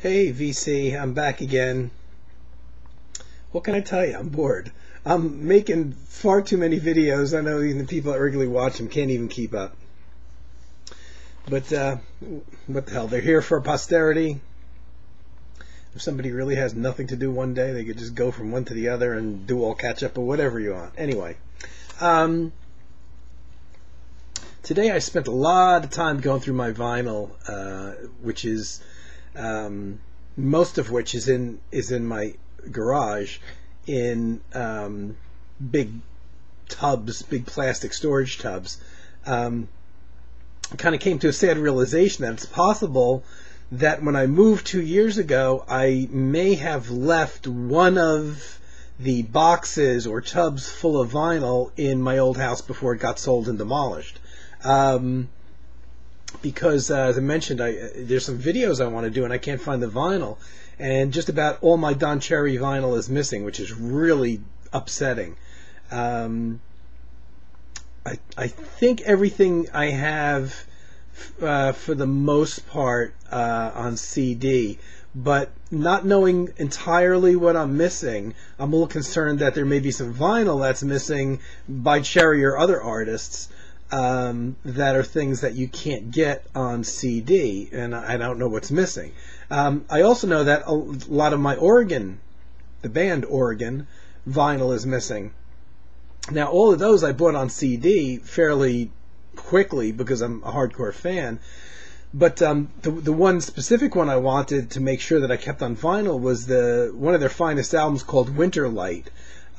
Hey VC, I'm back again. What can I tell you? I'm bored. I'm making far too many videos. I know even the people that regularly watch them can't even keep up. But what the hell? They're here for posterity. If somebody really has nothing to do one day, they could just go from one to the other and do all catch up or whatever you want. Anyway, today I spent a lot of time going through my vinyl, which is most of which is in my garage in big tubs, big plastic storage tubs. I kind of came to a sad realization that it's possible that when I moved 2 years ago, I may have left one of the boxes or tubs full of vinyl in my old house before it got sold and demolished. Because as I mentioned, there's some videos I want to do and I can't find the vinyl, and just about all my Don Cherry vinyl is missing, which is really upsetting. I think everything I have for the most part on CD, but not knowing entirely what I'm missing, I'm a little concerned that there may be some vinyl that's missing by Cherry or other artists. That are things that you can't get on CD, and I don't know what's missing. I also know that a lot of my Oregon, the band Oregon, vinyl is missing. Now, all of those I bought on CD fairly quickly because I'm a hardcore fan, but the one specific one I wanted to make sure that I kept on vinyl was one of their finest albums called Winter Light.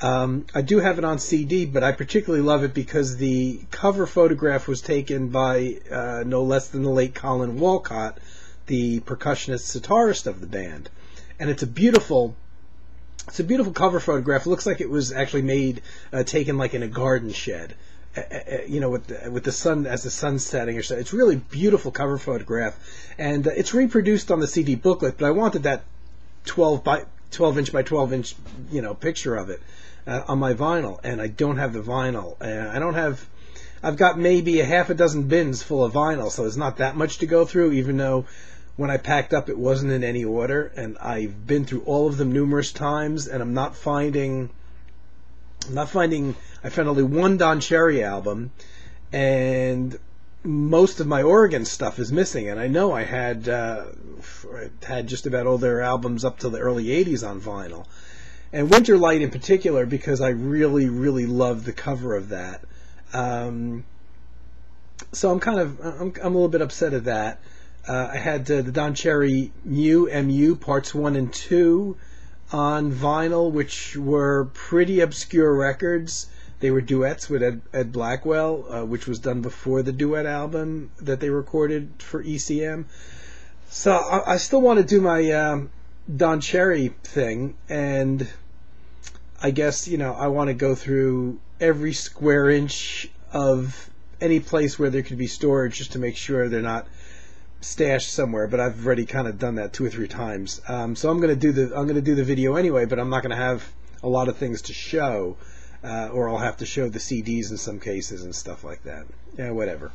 I do have it on CD, but I particularly love it because the cover photograph was taken by no less than the late Colin Walcott, the percussionist sitarist of the band, and it's a beautiful cover photograph. It looks like it was actually taken like in a garden shed, with the sun as the sun's setting or so. It's really beautiful cover photograph, and it's reproduced on the CD booklet. But I wanted that 12 inch by 12 inch picture of it on my vinyl, and I don't have the vinyl. I've got maybe a half a dozen bins full of vinyl, so it's not that much to go through, even though when I packed up it wasn't in any order, and I've been through all of them numerous times, and I found only one Don Cherry album, and most of my Oregon stuff is missing, and I know I had just about all their albums up to the early 80s on vinyl. And Winter Light in particular, because I really, really love the cover of that. So I'm a little bit upset at that. I had the Don Cherry MU Parts 1 and 2 on vinyl, which were pretty obscure records. They were duets with Ed Blackwell, which was done before the duet album that they recorded for ECM. So I still want to do my Don Cherry thing, and I guess I want to go through every square inch of any place where there could be storage just to make sure they're not stashed somewhere. But I've already kind of done that 2 or 3 times. So I'm going to do the video anyway, but I'm not going to have a lot of things to show, or I'll have to show the CDs in some cases and stuff like that. Yeah, whatever.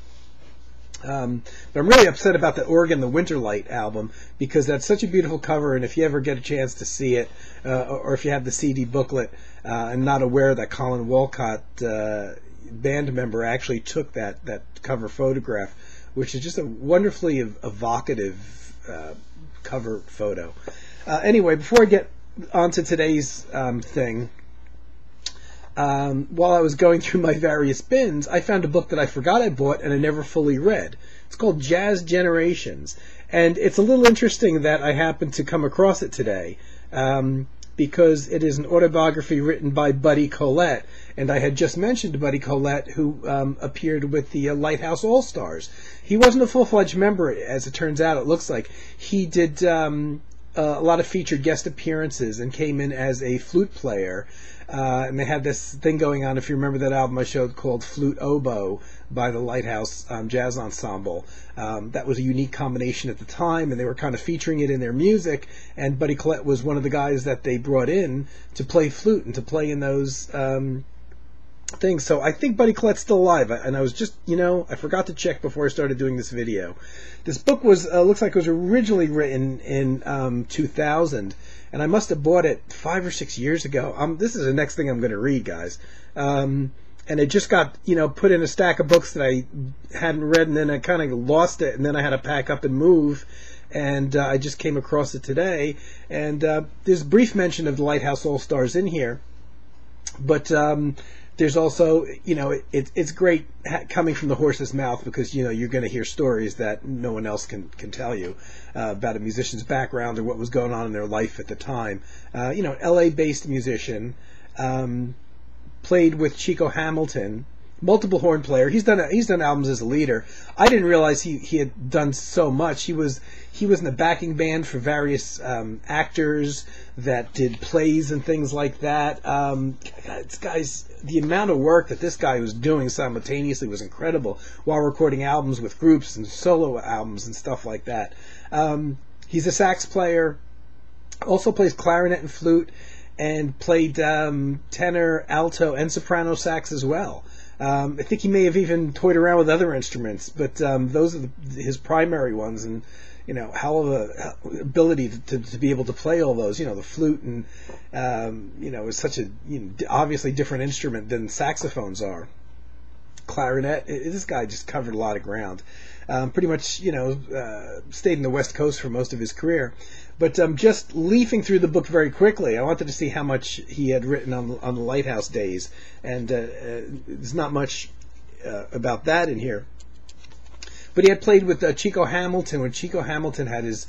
But I'm really upset about the Oregon, the Winter Light album, because that's such a beautiful cover, and if you ever get a chance to see it, or if you have the CD booklet and not aware that Colin Walcott, band member, actually took that cover photograph, which is just a wonderfully evocative cover photo. Anyway, before I get onto today's thing, while I was going through my various bins, I found a book that I forgot I bought and I never fully read. It's called Jazz Generations, and it's a little interesting that I happened to come across it today, because it is an autobiography written by Buddy Collette, and I had just mentioned Buddy Collette, who appeared with the Lighthouse All-Stars. He wasn't a full-fledged member, as it turns out. It looks like he did a lot of featured guest appearances and came in as a flute player. And they had this thing going on, if you remember that album I showed called Flute Oboe by the Lighthouse Jazz Ensemble. That was a unique combination at the time, and they were kind of featuring it in their music, and Buddy Collette was one of the guys that they brought in to play flute and to play in those things. So I think Buddy Collette's still alive. And I was just, I forgot to check before I started doing this video. This book was looks like it was originally written in 2000, and I must have bought it 5 or 6 years ago. This is the next thing I'm going to read, guys. And it just got, put in a stack of books that I hadn't read, and then I kind of lost it, and then I had to pack up and move. And I just came across it today. And there's brief mention of the Lighthouse All-Stars in here. But there's also, it's great coming from the horse's mouth, because, you're going to hear stories that no one else can tell you about a musician's background or what was going on in their life at the time. LA-based musician, played with Chico Hamilton, multiple horn player. He's done albums as a leader. I didn't realize he had done so much. He was in the backing band for various actors that did plays and things like that. The amount of work that this guy was doing simultaneously was incredible, while recording albums with groups and solo albums and stuff like that. He's a sax player, also plays clarinet and flute, and played tenor, alto, and soprano sax as well. I think he may have even toyed around with other instruments, but those are his primary ones. And hell of a ability to be able to play all those. The flute and is such a obviously different instrument than saxophones are. Clarinet. This guy just covered a lot of ground. Pretty much stayed in the West Coast for most of his career. But just leafing through the book very quickly, I wanted to see how much he had written on the Lighthouse days, and there's not much about that in here. But he had played with Chico Hamilton when Chico Hamilton had his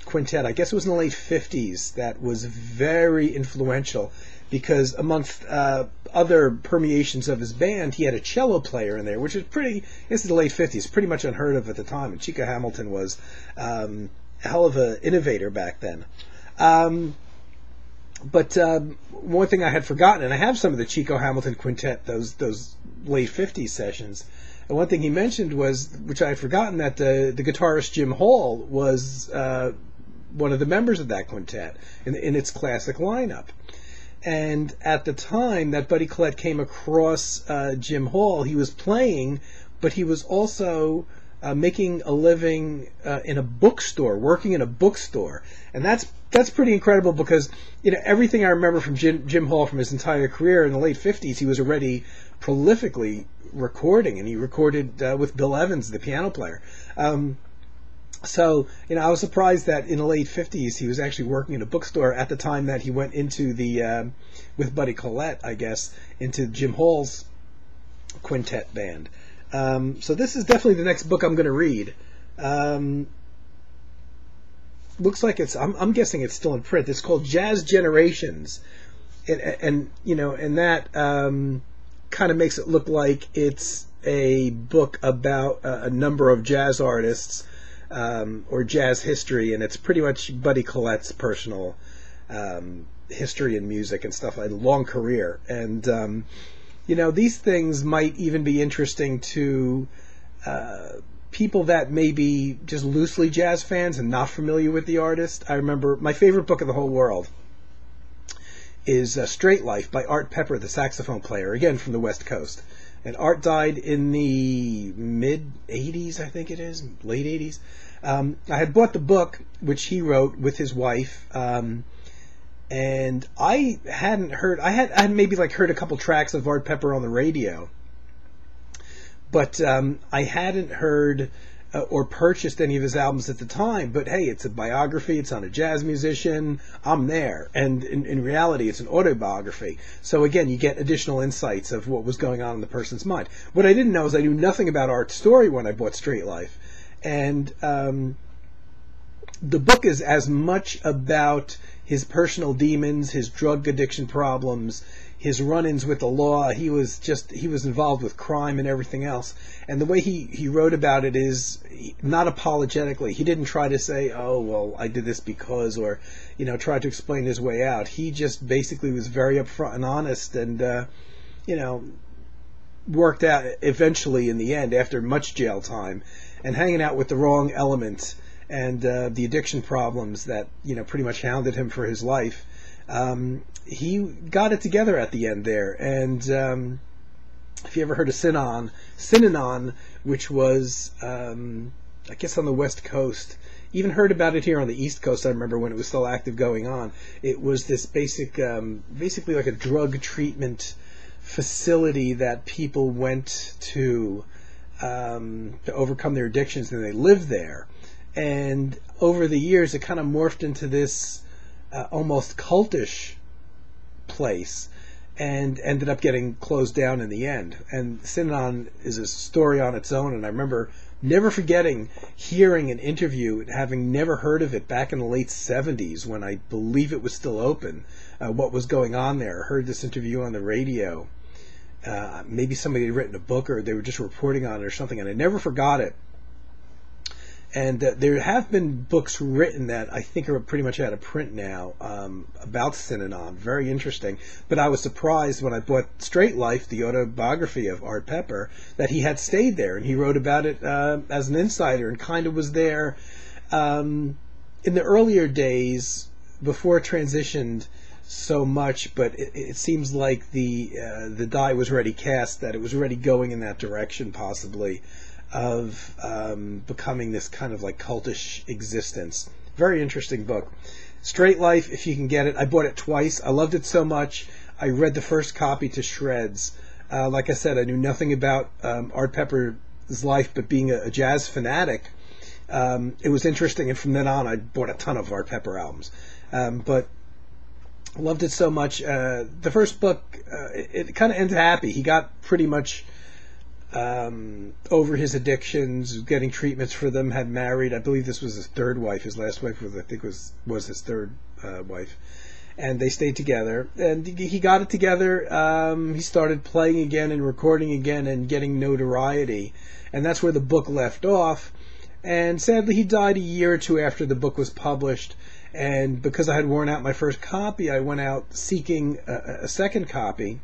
quintet. I guess it was in the late 50s. That was very influential, because amongst other permeations of his band, he had a cello player in there, which is this is the late 50s, pretty much unheard of at the time. And Chico Hamilton was a hell of an innovator back then. But one thing I had forgotten, and I have some of the Chico Hamilton quintet, those late 50s sessions. And one thing he mentioned was, which I had forgotten, that the guitarist Jim Hall was one of the members of that quintet in its classic lineup. And at the time that Buddy Collette came across Jim Hall, he was playing, but he was also making a living in a bookstore, working in a bookstore. And that's pretty incredible, because everything I remember from Jim Hall from his entire career in the late 50s, he was already prolifically recording, and he recorded with Bill Evans, the piano player. So I was surprised that in the late 50s he was actually working in a bookstore at the time that he went into the with Buddy Collette, I guess, into Jim Hall's quintet band. So this is definitely the next book I'm going to read. Looks like I'm guessing it's still in print. It's called Jazz Generations, and that kind of makes it look like it's a book about a number of jazz artists or jazz history, and it's pretty much Buddy Collette's personal history and music and stuff, like a long career. And these things might even be interesting to people that may be just loosely jazz fans and not familiar with the artist. I remember my favorite book in the whole world is Straight Life by Art Pepper, the saxophone player, again from the West Coast. And Art died in the mid-'80s, I think it is, late 80s. I had bought the book, which he wrote with his wife, and I hadn't heard, I had maybe heard a couple tracks of Art Pepper on the radio, but I hadn't heard or purchased any of his albums at the time. But hey, it's a biography, it's on a jazz musician, I'm there. And in reality, it's an autobiography. So again, you get additional insights of what was going on in the person's mind. What I didn't know is I knew nothing about Art's story when I bought Straight Life. And the book is as much about his personal demons, his drug addiction problems, his run-ins with the law. He was involved with crime and everything else. And the way he wrote about it is not apologetically. He didn't try to say, oh, well, I did this because, or, try to explain his way out. He just basically was very upfront and honest, and, worked out eventually in the end, after much jail time and hanging out with the wrong elements and the addiction problems that, pretty much hounded him for his life. He got it together at the end there. And if you ever heard of Synanon, which was, I guess, on the West Coast, even heard about it here on the East Coast. I remember when it was still active going on. It was this basically like a drug treatment facility that people went to overcome their addictions, and they lived there. And over the years, it kind of morphed into this almost cultish place, and ended up getting closed down in the end. And Synanon is a story on its own, and I remember never forgetting hearing an interview, having never heard of it back in the late 70s when I believe it was still open, what was going on there. I heard this interview on the radio. Maybe somebody had written a book, or they were just reporting on it or something, and I never forgot it. And there have been books written that I think are pretty much out of print now about Synanon. Very interesting. But I was surprised when I bought Straight Life, the autobiography of Art Pepper, that he had stayed there. And he wrote about it as an insider, and kind of was there in the earlier days before it transitioned so much. But it seems like the die was already cast, that it was already going in that direction possibly, of becoming this kind of like cultish existence. Very interesting book. Straight Life, if you can get it. I bought it twice. I loved it so much. I read the first copy to shreds. Like I said, I knew nothing about Art Pepper's life, but being a jazz fanatic, it was interesting. And from then on, I bought a ton of Art Pepper albums. But loved it so much. The first book, it kind of ended happy. He got pretty much over his addictions, getting treatments for them, had married. I believe this was his third wife. His last wife was his third wife, and they stayed together. And he got it together. He started playing again and recording again and getting notoriety, and that's where the book left off. And sadly, he died a year or two after the book was published. And because I had worn out my first copy, I went out seeking a second copy.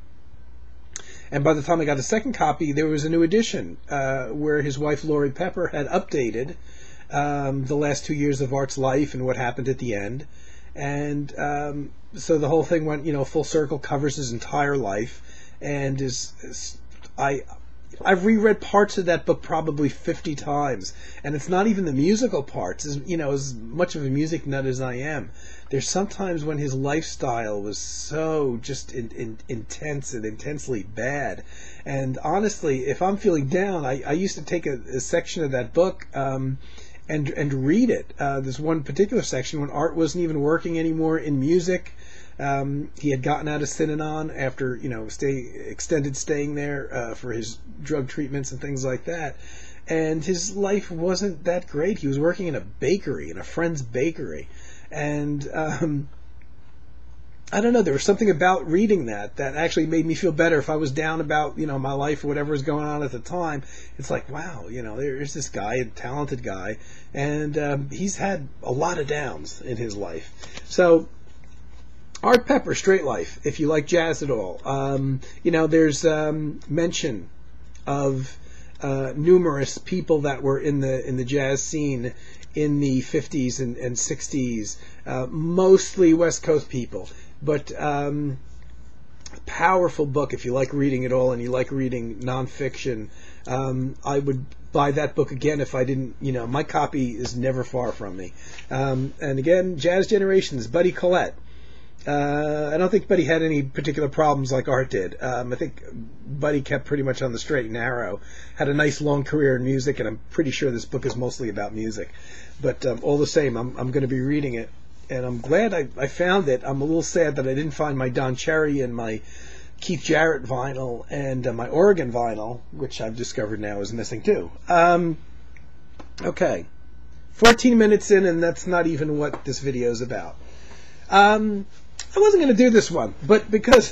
And by the time I got a second copy, there was a new edition where his wife, Laurie Pepper, had updated the last 2 years of Art's life and what happened at the end. And so the whole thing went, full circle, covers his entire life. And I've reread parts of that book probably 50 times. And it's not even the musical parts. As much of a music nut as I am, there's sometimes when his lifestyle was so just intense and intensely bad. And honestly, if I'm feeling down, I used to take a section of that book and read it. There's one particular section when Art wasn't even working anymore in music. He had gotten out of Synanon after extended staying there for his drug treatments and things like that. And his life wasn't that great. He was working in a friend's bakery. And I don't know, there was something about reading that actually made me feel better. If I was down about, my life or whatever was going on at the time, it's like, wow, there's this guy, a talented guy, and he's had a lot of downs in his life. So, Art Pepper, Straight Life, if you like jazz at all. There's mention of numerous people that were in the jazz scene in the 50s and 60s, mostly West Coast people, but powerful book if you like reading it all and you like reading nonfiction. I would buy that book again if I didn't, my copy is never far from me. And again, Jazz Generations, Buddy Collette. I don't think Buddy had any particular problems like Art did. I think Buddy kept pretty much on the straight and narrow, had a nice long career in music, and I'm pretty sure this book is mostly about music. But all the same, I'm going to be reading it, and I'm glad I found it. I'm a little sad that I didn't find my Don Cherry and my Keith Jarrett vinyl and my Oregon vinyl, which I've discovered now is missing too. Okay, 14 minutes in, and that's not even what this video is about. I wasn't going to do this one, but because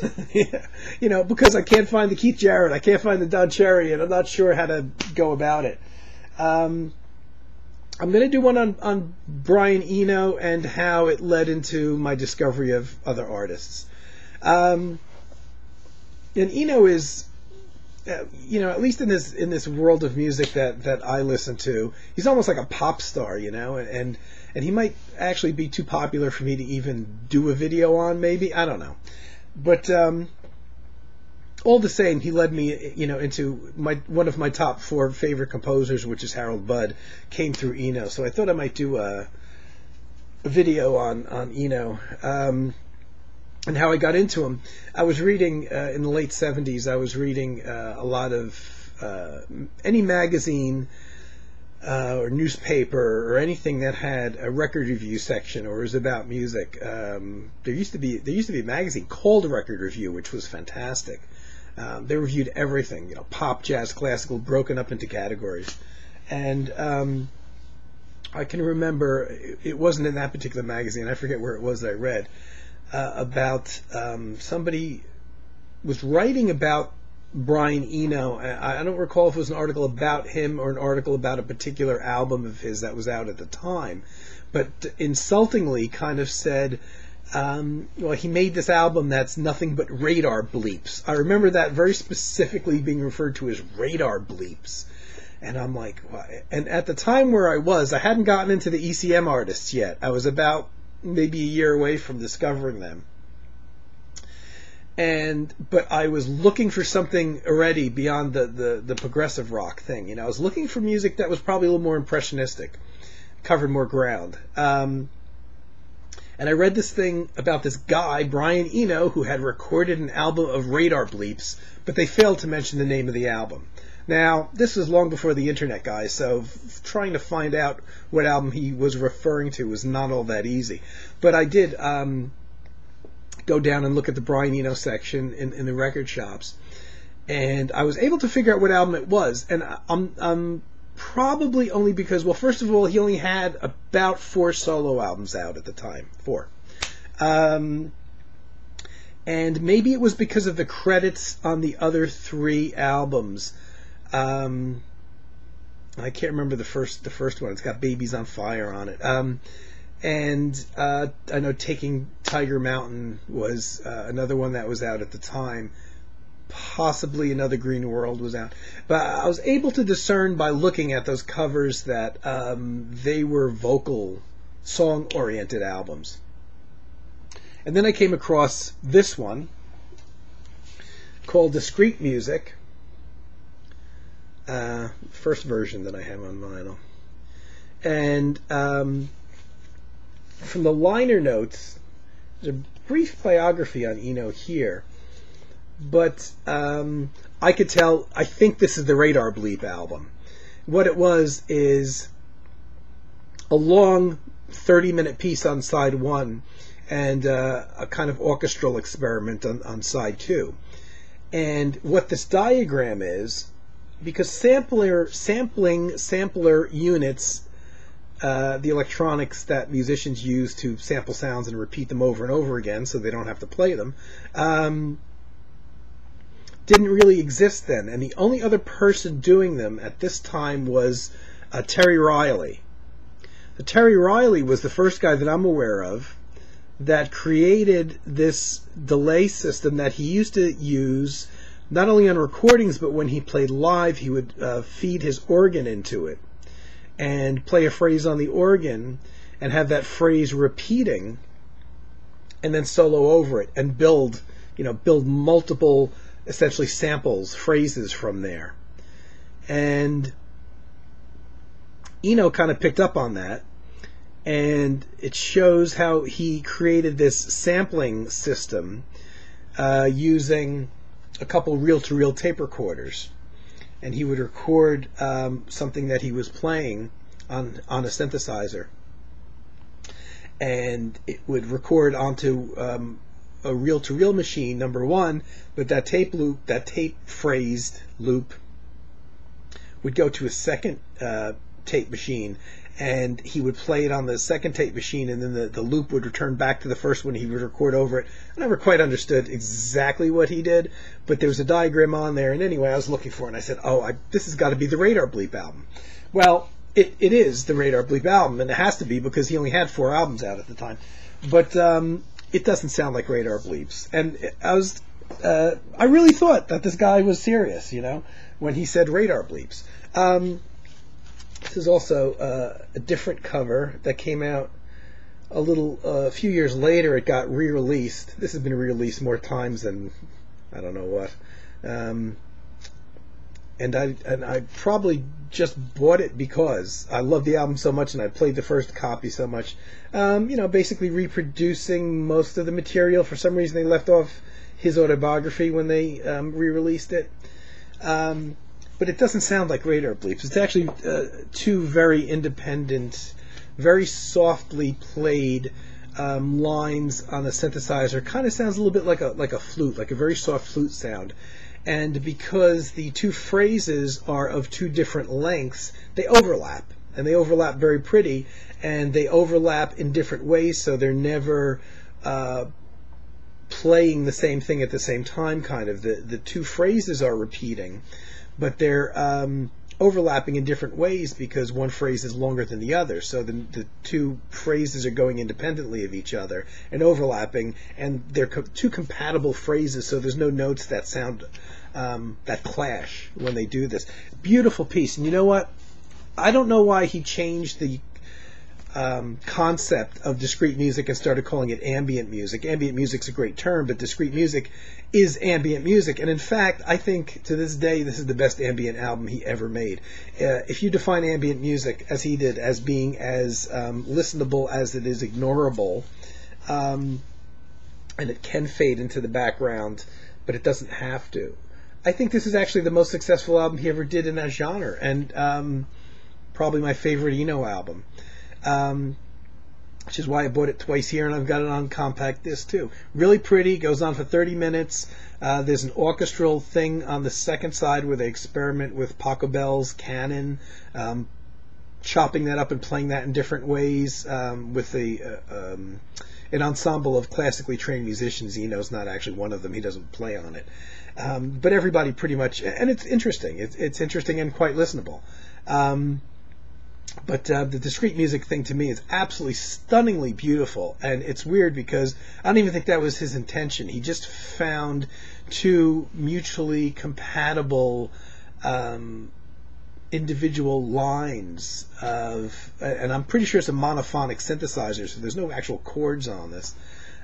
because I can't find the Keith Jarrett, I can't find the Don Cherry, and I'm not sure how to go about it. I'm going to do one on Brian Eno and how it led into my discovery of other artists. And Eno is at least in this world of music that I listen to, he's almost like a pop star, and he might actually be too popular for me to even do a video on. Maybe, I don't know, but all the same, he led me, into one of my top 4 favorite composers, which is Harold Budd, came through Eno. So I thought I might do a video on Eno. And how I got into him. I was reading in the late 70s. I was reading a lot of any magazine or newspaper or anything that had a record review section or was about music. There used to be a magazine called Record Review, which was fantastic. They reviewed everything, pop, jazz, classical, broken up into categories. And I can remember, it wasn't in that particular magazine. I forget where it was that I read. About somebody was writing about Brian Eno. I don't recall if it was an article about him or an article about a particular album of his that was out at the time, but insultingly kind of said, well, he made this album that's nothing but radar bleeps. I remember that very specifically being referred to as radar bleeps. And I'm like, why? And at the time where I hadn't gotten into the ECM artists yet. I was about maybe a year away from discovering them. But I was looking for something already beyond the progressive rock thing. I was looking for music that was probably a little more impressionistic, covered more ground. And I read this thing about this guy, Brian Eno, who had recorded an album of radar bleeps, but they failed to mention the name of the album. Now, this was long before the internet, guys, so trying to find out what album he was referring to was not all that easy. But I did go down and look at the Brian Eno section in the record shops, and I was able to figure out what album it was. And I'm probably only because, well, first of all, he only had about 4 solo albums out at the time. 4. And maybe it was because of the credits on the other 3 albums. I can't remember the first one. It's got Babies on Fire on it. And I know Taking Tiger Mountain was another one that was out at the time. Possibly Another Green World was out. But I was able to discern by looking at those covers that they were vocal, song-oriented albums. And then I came across this one called Discrete Music. First version that I have on vinyl. And from the liner notes, there's a brief biography on Eno here, but I could tell, I think this is the Radar Bleep album. What it was is a long 30-minute piece on side 1 and a kind of orchestral experiment on side 2. And what this diagram is, because sampler units, the electronics that musicians use to sample sounds and repeat them over and over again so they don't have to play them, didn't really exist then. And the only other person doing them at this time was Terry Riley. So Terry Riley was the first guy that I'm aware of that created this delay system that he used to use not only on recordings, but when he played live, he would feed his organ into it and play a phrase on the organ and have that phrase repeating and then solo over it and build multiple, essentially samples, phrases from there. And Eno kind of picked up on that, and it shows how he created this sampling system using a couple reel-to-reel tape recorders, and he would record something that he was playing on a synthesizer, and it would record onto a reel-to-reel machine, number one, but that tape phrased loop would go to a second tape machine, and he would play it on the second tape machine, and then the loop would return back to the first one. He would record over it. I never quite understood exactly what he did, but there was a diagram on there, and anyway, I was looking for it, and I said, this has got to be the Radar Bleep album. Well, it is the Radar Bleep album, and it has to be because he only had 4 albums out at the time. But it doesn't sound like Radar Bleeps. And I was I really thought that this guy was serious, when he said radar bleeps. This is also a different cover that came out a few years later. It got re-released. This has been re-released more times than I don't know what. And I probably just bought it because I love the album so much and I played the first copy so much. Basically reproducing most of the material. For some reason they left off his autobiography when they re-released it. But it doesn't sound like radar bleeps. It's actually two very independent, very softly played lines on a synthesizer. Kind of sounds a little bit like a flute, like a very soft flute sound. And because the two phrases are of two different lengths, they overlap. And they overlap very pretty. And they overlap in different ways, so they're never playing the same thing at the same time, kind of. The two phrases are repeating, but they're overlapping in different ways because one phrase is longer than the other. So the two phrases are going independently of each other and overlapping, and they're two compatible phrases, so there's no notes that sound that clash when they do this. Beautiful piece. And you know what? I don't know why he changed the concept of discrete music and started calling it ambient music. Ambient music's a great term, but discrete music is ambient music. And in fact, I think to this day, this is the best ambient album he ever made. If you define ambient music, as he did, as being as listenable as it is ignorable, and it can fade into the background, but it doesn't have to. I think this is actually the most successful album he ever did in that genre, and probably my favorite Eno album. Which is why I bought it twice here, and I've got it on compact disc too. Really pretty, goes on for 30 minutes. There's an orchestral thing on the second side where they experiment with Pachelbel's canon, chopping that up and playing that in different ways with an ensemble of classically trained musicians. Eno's not actually one of them. He doesn't play on it. But everybody pretty much, and it's interesting. It's interesting and quite listenable. But the discrete music thing to me is absolutely stunningly beautiful, and it's weird because I don't even think that was his intention. He just found two mutually compatible individual lines of, and I'm pretty sure it's a monophonic synthesizer, so there's no actual chords on this.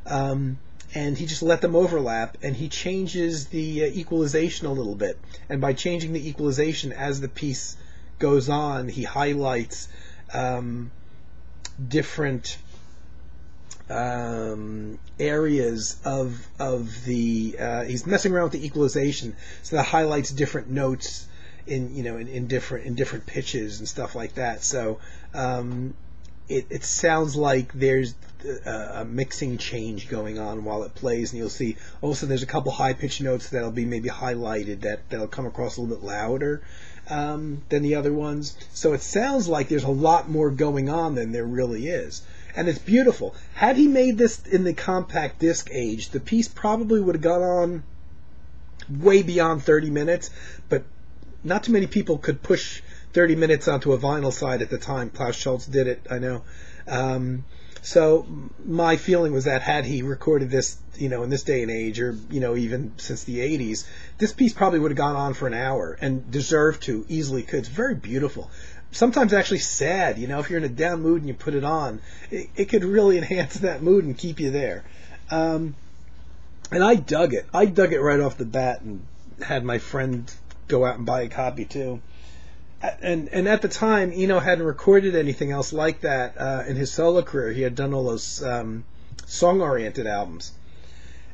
And he just let them overlap, and he changes the equalization a little bit. And by changing the equalization as the piece goes on, he highlights different areas of the he's messing around with the equalization, so that highlights different notes in different pitches and stuff like that. So it sounds like there's a mixing change going on while it plays, and you'll see also there's a couple high pitched notes that'll be maybe highlighted that'll come across a little bit louder than the other ones. So it sounds like there's a lot more going on than there really is. And it's beautiful. Had he made this in the compact disc age, the piece probably would have gone on way beyond 30 minutes, but not too many people could push 30 minutes onto a vinyl side at the time. Klaus Schulze did it, I know. So my feeling was that had he recorded this, in this day and age, or, even since the 80s, this piece probably would have gone on for an hour and deserved to, easily could. It's very beautiful. Sometimes actually sad, if you're in a down mood and you put it on, it could really enhance that mood and keep you there. And I dug it. I dug it right off the bat and had my friend go out and buy a copy too. And at the time, Eno hadn't recorded anything else like that in his solo career. He had done all those song-oriented albums,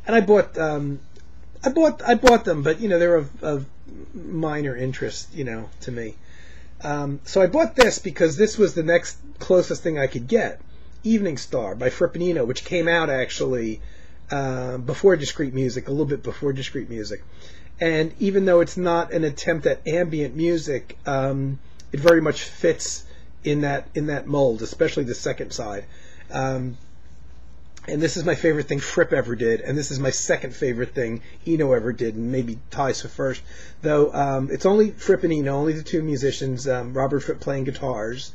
and I bought them, but they were of minor interest, to me. So I bought this because this was the next closest thing I could get, Evening Star by Fripp and Eno, which came out actually before Discrete Music, a little bit before Discrete Music. And even though it's not an attempt at ambient music, it very much fits in that mold, especially the second side. And this is my favorite thing Fripp ever did, and this is my second favorite thing Eno ever did, and maybe ties for first. Though it's only Fripp and Eno, only the two musicians, Robert Fripp playing guitars.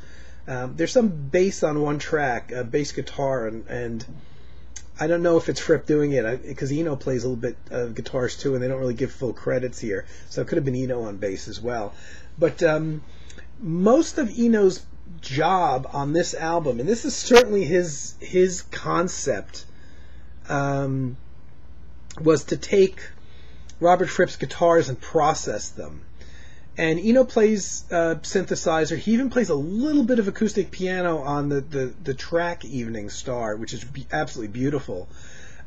There's some bass on one track, bass guitar, and I don't know if it's Fripp doing it, because Eno plays a little bit of guitars too, and they don't really give full credits here, so it could have been Eno on bass as well. But most of Eno's job on this album, and this is certainly his concept, was to take Robert Fripp's guitars and process them. And Eno plays synthesizer. He even plays a little bit of acoustic piano on the track Evening Star, which is absolutely beautiful.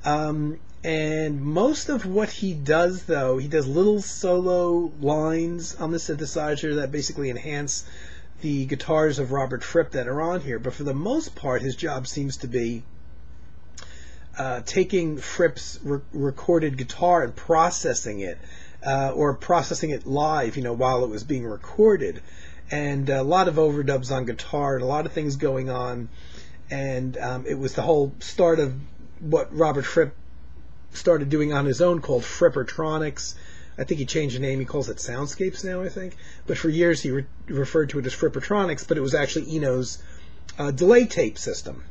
And most of what he does, though, he does little solo lines on the synthesizer that basically enhance the guitars of Robert Fripp that are on here. But for the most part, his job seems to be taking Fripp's recorded guitar and processing it, or processing it live, while it was being recorded. And a lot of overdubs on guitar and a lot of things going on. And it was the whole start of what Robert Fripp started doing on his own, called Frippertronics. I think he changed the name. He calls it Soundscapes now, I think. But for years he referred to it as Frippertronics, but it was actually Eno's delay tape system,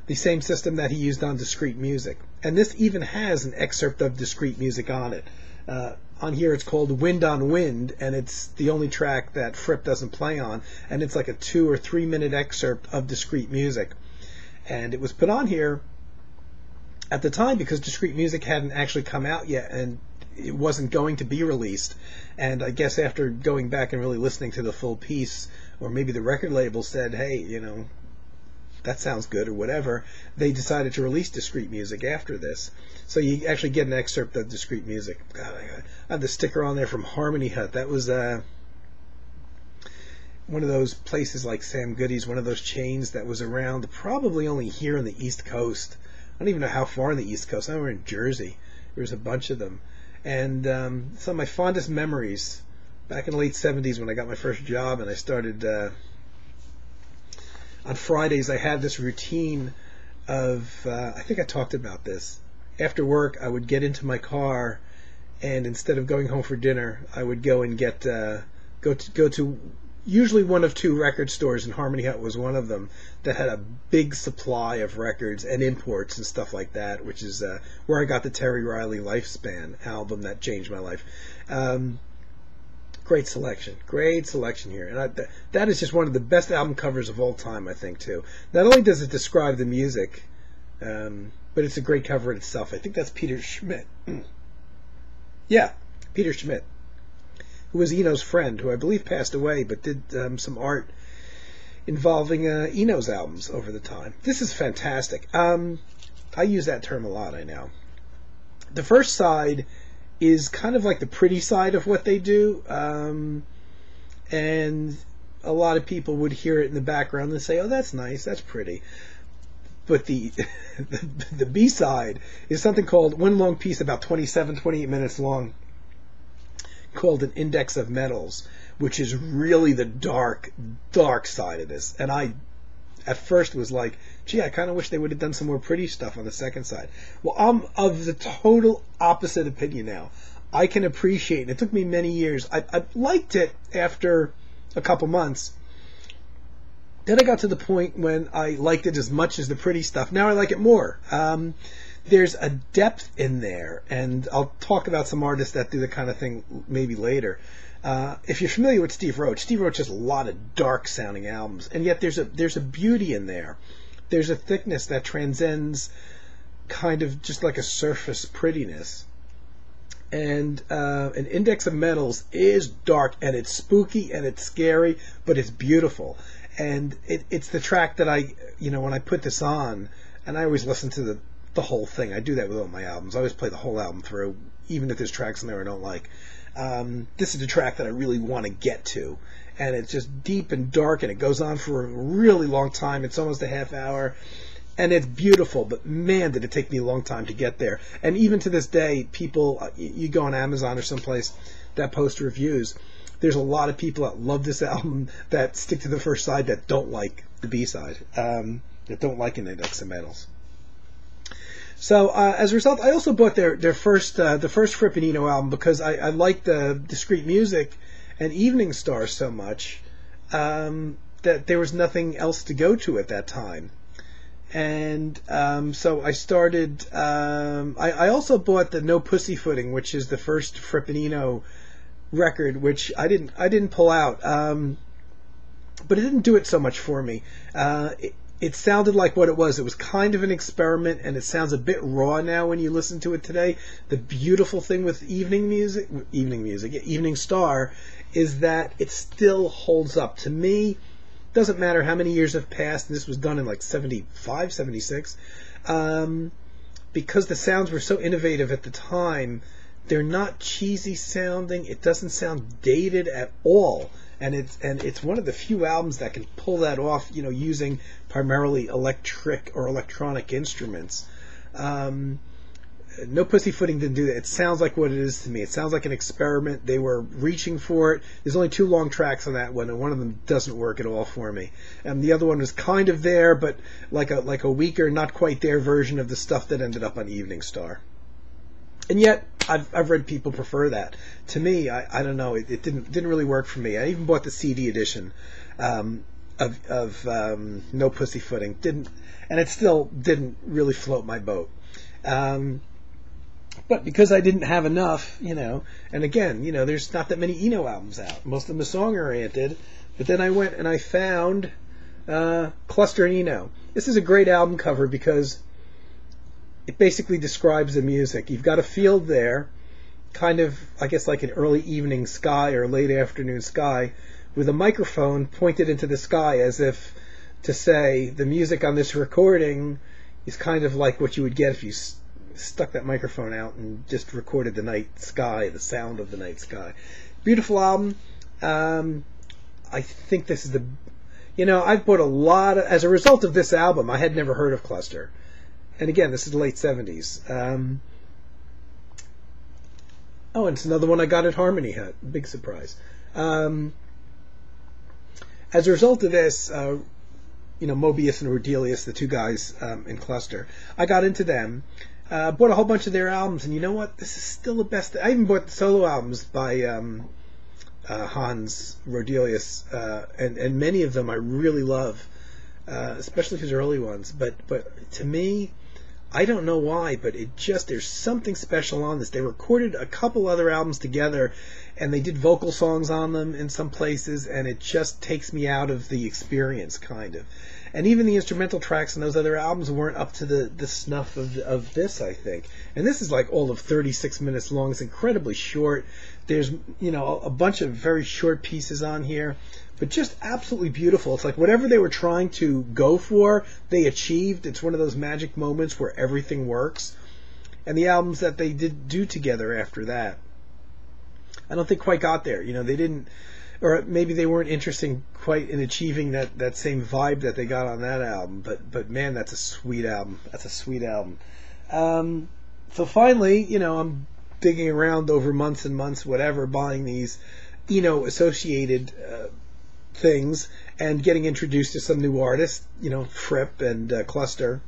the same system that he used on Discrete music. And this even has an excerpt of Discrete music on it. On here it's called Wind on Wind, and it's the only track that Fripp doesn't play on, and it's like a 2 or 3 minute excerpt of Discrete music. And it was put on here at the time because Discrete music hadn't actually come out yet, and it wasn't going to be released. And I guess after going back and really listening to the full piece, or maybe the record label said, hey, that sounds good, or whatever, they decided to release Discrete music after this. So you actually get an excerpt of Discrete music. God, I have the sticker on there from Harmony Hut. That was one of those places like Sam Goody's, one of those chains that was around probably only here on the East Coast. I don't even know how far on the East Coast. I remember in Jersey. There was a bunch of them. And some of my fondest memories, back in the late 70s when I got my first job and I started... on Fridays, I had this routine of, I think I talked about this. After work, I would get into my car, and instead of going home for dinner, I would go and go to usually one of two record stores, and Harmony Hut was one of them, that had a big supply of records and imports and stuff like that, which is where I got the Terry Riley Lifespan album that changed my life. Great selection here, and that is just one of the best album covers of all time, I think, too. Not only does it describe the music, but it's a great cover in itself. I think that's Peter Schmidt. Yeah, Peter Schmidt, who was Eno's friend, who I believe passed away, but did some art involving Eno's albums over the time. This is fantastic. I use that term a lot, I know. The first side is kind of like the pretty side of what they do, and a lot of people would hear it in the background and say, oh, that's nice, that's pretty. But the B-side is something called, one long piece about 28 minutes long, called An Index of Metals, which is really the dark side of this. And I at first was like, gee, I kind of wish they would have done some more pretty stuff on the second side. Well, I'm of the total opposite opinion now. I can appreciate, and it took me many years. I liked it after a couple months. Then I got to the point when I liked it as much as the pretty stuff. Now I like it more. There's a depth in there, and I'll talk about some artists that do the kind of thing maybe later. If you're familiar with Steve Roach has a lot of dark-sounding albums, and yet there's a beauty in there. There's a thickness that transcends kind of just like a surface prettiness. And An Index of Metals is dark, and it's spooky, and it's scary, but it's beautiful. And it's the track that when I put this on, and I always listen to the whole thing. I do that with all my albums. I always play the whole album through, even if there's tracks in there I don't like. This is the track that I really want to get to, and it's just deep and dark, and it goes on for a really long time. It's almost a half hour, and it's beautiful, but man, did it take me a long time to get there. And even to this day, people, you go on Amazon or someplace that post reviews, there's a lot of people that love this album that stick to the first side that don't like the B-side, that don't like An Index of Metals. So as a result, I also bought the first Fripp and Eno album because I liked the Discrete music and Evening Star so much that there was nothing else to go to at that time. And so I started. I also bought the No Pussyfooting, which is the first Brian Eno record, which I didn't pull out, but it didn't do it so much for me. It sounded like what it was. It was kind of an experiment, and it sounds a bit raw now when you listen to it today. The beautiful thing with Evening Star, is that it still holds up. To me, doesn't matter how many years have passed, and this was done in like 75, 76, because the sounds were so innovative at the time, they're not cheesy sounding. It doesn't sound dated at all. And it's one of the few albums that can pull that off, using primarily electric or electronic instruments. No Pussyfooting didn't do that. It sounds like what it is to me. It sounds like an experiment. They were reaching for it. There's only 2 long tracks on that one, and one of them doesn't work at all for me. And the other one was kind of there, but like a weaker, not quite there version of the stuff that ended up on Evening Star. And yet, I've read people prefer that. To me, I don't know. It didn't really work for me. I even bought the CD edition of No Pussyfooting. And it still didn't really float my boat. But because I didn't have enough, and again, there's not that many Eno albums out. Most of them are song-oriented. But then I went and I found Cluster and Eno. This is a great album cover because it basically describes the music. You've got a field there, kind of, I guess, like an early evening sky or late afternoon sky, with a microphone pointed into the sky as if to say the music on this recording is kind of like what you would get if you stuck that microphone out and just recorded the night sky, the sound of the night sky. Beautiful album. I think this is I've bought a lot as a result of this album. I had never heard of Cluster. And again, this is the late 70s. And it's another one I got at Harmony Hut. Big surprise. As a result of this, Mobius and Rodelius, the 2 guys in Cluster, I got into them. Bought a whole bunch of their albums, and you know what? This is still the best. I even bought the solo albums by Hans Rodelius, and many of them I really love, especially his early ones. But to me, I don't know why, but there's something special on this. They recorded a couple other albums together, and they did vocal songs on them in some places, and it just takes me out of the experience, kind of. And even the instrumental tracks in those other albums weren't up to the snuff of this, I think. And this is like all of 36 minutes long. It's incredibly short. There's, a bunch of very short pieces on here, but just absolutely beautiful. It's like whatever they were trying to go for, they achieved. It's one of those magic moments where everything works. And the albums that they did do together after that, I don't think quite got there. They didn't, or maybe they weren't interested quite in achieving that same vibe that they got on that album. But man, that's a sweet album. That's a sweet album. So finally, I'm digging around over months and months, whatever, buying these, associated things and getting introduced to some new artists, Fripp and Cluster.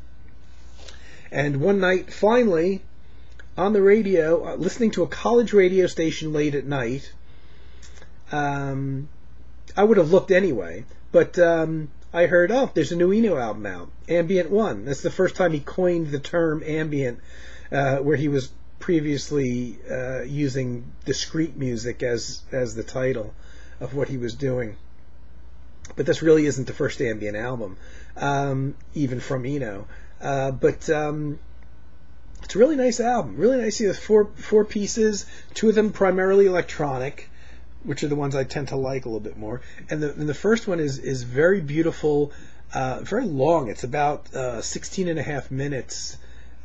And one night, finally, on the radio, listening to a college radio station late at night, I would have looked anyway, but I heard, there's a new Eno album out, Ambient 1. That's the first time he coined the term ambient, where he was previously using Discrete music as the title of what he was doing. But this really isn't the first ambient album, even from Eno. But it's a really nice album. Really nice. He has four pieces, 2 of them primarily electronic, which are the ones I tend to like a little bit more. And the first one is very beautiful, very long. It's about 16 and a half minutes,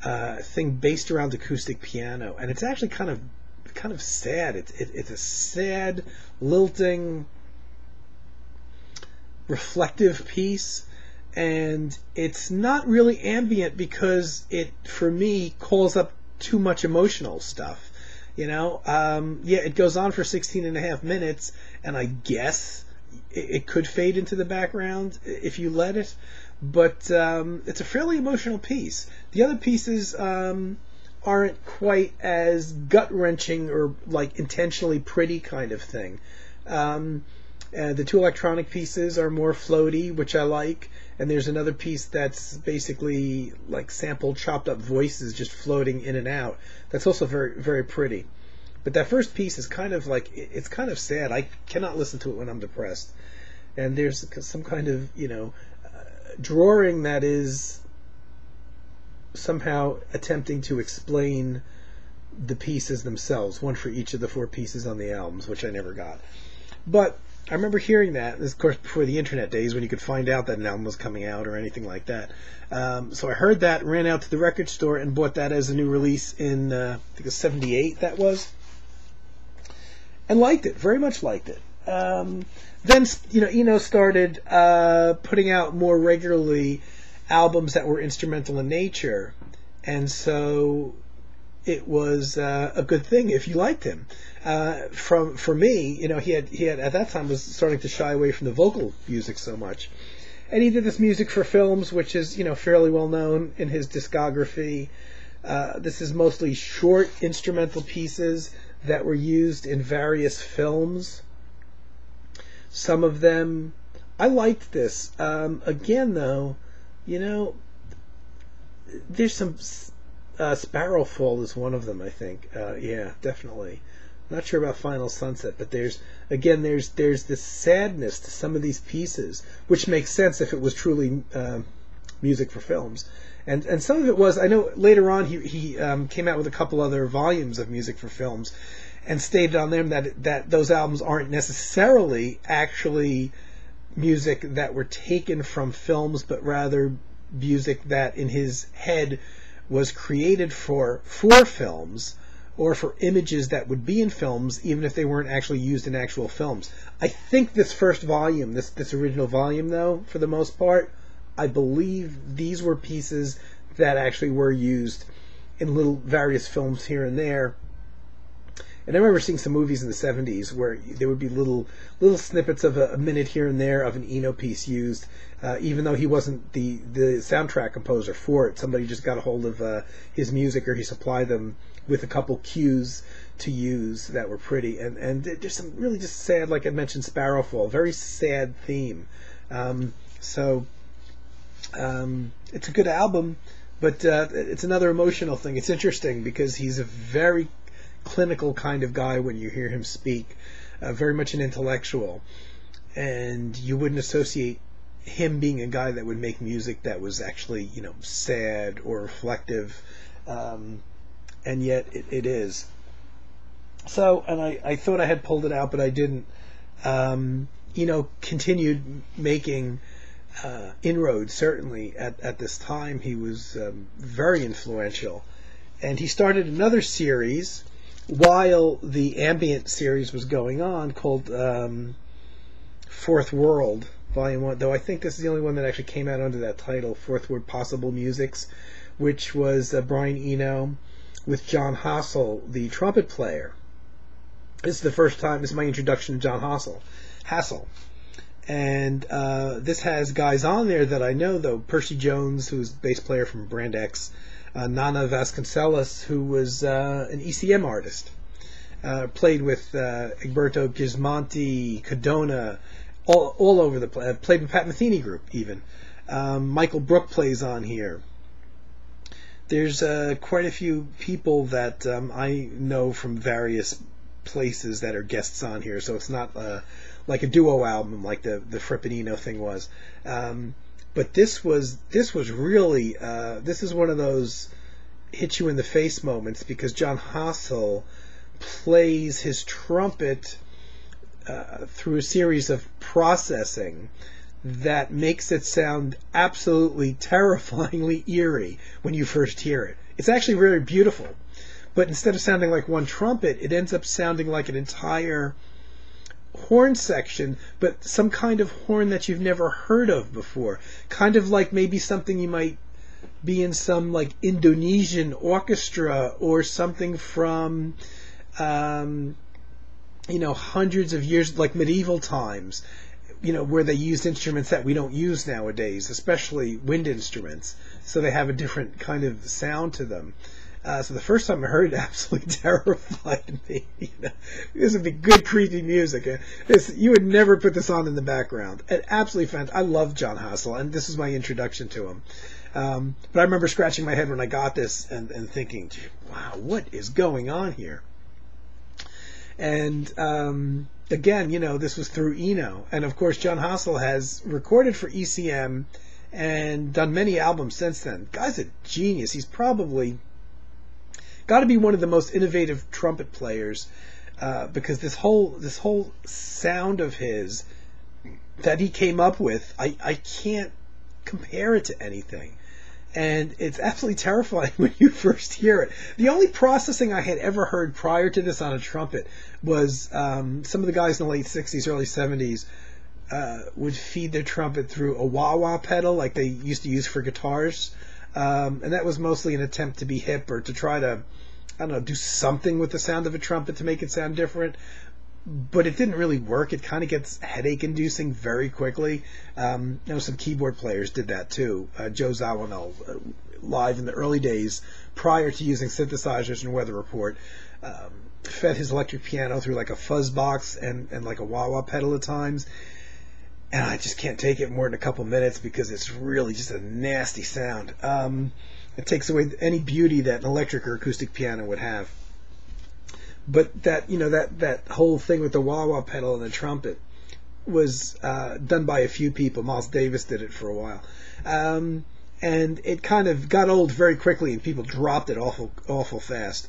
thing based around acoustic piano. And it's actually kind of sad. It's a sad, lilting, reflective piece. And it's not really ambient because it, for me, calls up too much emotional stuff. It goes on for 16 and a half minutes, and I guess it could fade into the background if you let it, but it's a fairly emotional piece. The other pieces aren't quite as gut-wrenching or like intentionally pretty kind of thing. The 2 electronic pieces are more floaty, which I like, and there's another piece that's basically like sampled, chopped up voices just floating in and out. That's also very, very pretty. But that first piece is kind of like, it's kind of sad. I cannot listen to it when I'm depressed. And there's some kind of, drawing that is somehow attempting to explain the pieces themselves, one for each of the 4 pieces on the albums, which I never got. But I remember hearing that, this, of course, before the internet days when you could find out that an album was coming out or anything like that. So I heard that, ran out to the record store and bought that as a new release in, I think it was 78, that was. And liked it, very much liked it. Then, Eno started putting out more regularly albums that were instrumental in nature. And so it was a good thing if you liked him. For me, he had at that time was starting to shy away from the vocal music so much. And he did this music for films, which is, fairly well known in his discography. This is mostly short instrumental pieces that were used in various films. Some of them, I liked this. Again, though, there's some, Sparrowfall is one of them, I think. Yeah, definitely. Not sure about Final Sunset, but there's this sadness to some of these pieces, which makes sense if it was truly music for films. And some of it was, I know later on he came out with a couple other volumes of music for films and stated on them that those albums aren't necessarily actually music that were taken from films, but rather music that in his head was created for films or for images that would be in films, even if they weren't actually used in actual films. I think this first volume, this original volume, though, for the most part, I believe these were pieces that actually were used in little various films here and there. And I remember seeing some movies in the 70s where there would be little snippets of a minute here and there of an Eno piece used, even though he wasn't the soundtrack composer for it. Somebody just got a hold of his music, or he supplied them with a couple cues to use that were pretty. And there's some really just sad, like I mentioned, Sparrowfall, very sad theme. So it's a good album, but it's another emotional thing. It's interesting because he's a very clinical kind of guy when you hear him speak, very much an intellectual, and you wouldn't associate him being a guy that would make music that was actually, sad or reflective, and yet it is. So, and I thought I had pulled it out, but I didn't. Continued making inroads, certainly at this time. He was very influential, and he started another series while the ambient series was going on, called Fourth World Volume 1, though I think this is the only one that actually came out under that title, Fourth World Possible Musics, which was Brian Eno with John Hassel, the trumpet player. This is the first time, this is my introduction to John Hassel. And this has guys on there that I know, though. Percy Jones, who's bass player from Brand X, Nana Vasconcelos, who was an ECM artist, played with Egberto Gismonti, Cadona, all over the place. Played with Pat Metheny Group, even. Michael Brook plays on here. There's quite a few people that I know from various places that are guests on here, so it's not like a duo album like the Fripp and Eno thing was. But this was really, this is one of those hit you in the face moments, because John Hassel plays his trumpet through a series of processing that makes it sound absolutely terrifyingly eerie when you first hear it. It's actually very beautiful, but instead of sounding like one trumpet, it ends up sounding like an entire horn section, but some kind of horn that you've never heard of before. Kind of like maybe something you might be in some like Indonesian orchestra or something from hundreds of years, like medieval times, where they used instruments that we don't use nowadays, especially wind instruments, so they have a different kind of sound to them. So the first time I heard it, absolutely terrified me. This would be good creepy music. You would never put this on in the background. And absolutely fantastic. I love John Hassell, and this is my introduction to him. But I remember scratching my head when I got this and thinking, wow, what is going on here? And again, this was through Eno. And of course, John Hassell has recorded for ECM and done many albums since then. Guy's a genius. He's probably got to be one of the most innovative trumpet players, because this whole sound of his that he came up with, I can't compare it to anything. And it's absolutely terrifying when you first hear it. The only processing I had ever heard prior to this on a trumpet was some of the guys in the late 60s, early 70s would feed their trumpet through a wah-wah pedal like they used to use for guitars. And that was mostly an attempt to be hip or to try to, do something with the sound of a trumpet to make it sound different. But it didn't really work. It kind of gets headache-inducing very quickly. Some keyboard players did that too. Joe Zawinul, live in the early days, prior to using synthesizers and Weather Report, fed his electric piano through like a fuzz box and like a wah-wah pedal at times. And I just can't take it more than a couple minutes because it's really just a nasty sound. It takes away any beauty that an electric or acoustic piano would have. But that whole thing with the wah-wah pedal and the trumpet was done by a few people. Miles Davis did it for a while. And it kind of got old very quickly and people dropped it awful fast.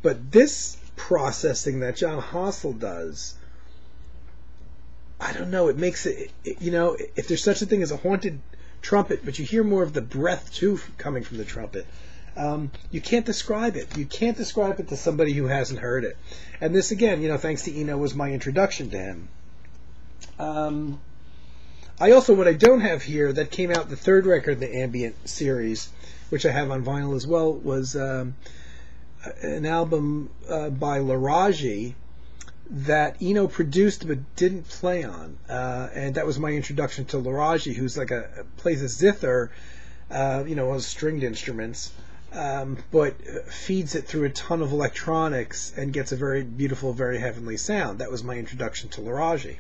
But this processing that John Hassell does, I don't know, it makes it, if there's such a thing as a haunted trumpet, but you hear more of the breath too coming from the trumpet. You can't describe it. You can't describe it to somebody who hasn't heard it. And this, again, thanks to Eno, was my introduction to him. What I don't have here, that came out the third record in the Ambient series, which I have on vinyl as well, was an album by Laraji that Eno produced but didn't play on. And that was my introduction to Laraji, who's like plays a zither, on stringed instruments. But feeds it through a ton of electronics and gets a very beautiful, very heavenly sound. That was my introduction to Laraji.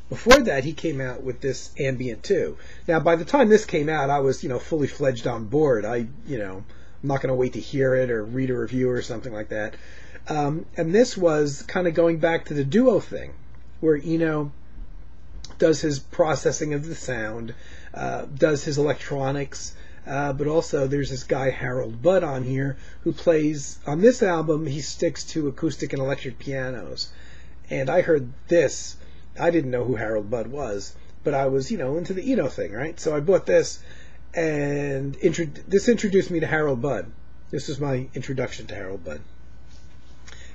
Before that, he came out with this Ambient 2. Now, by the time this came out, I was, fully fledged on board. I'm not going to wait to hear it or read a review or something like that. And this was kind of going back to the duo thing, where Eno does his processing of the sound, does his electronics, but also there's this guy Harold Budd on here who plays, on this album, he sticks to acoustic and electric pianos. And I heard this, I didn't know who Harold Budd was, but I was, into the Eno thing, right? So I bought this, and this introduced me to Harold Budd. This was my introduction to Harold Budd.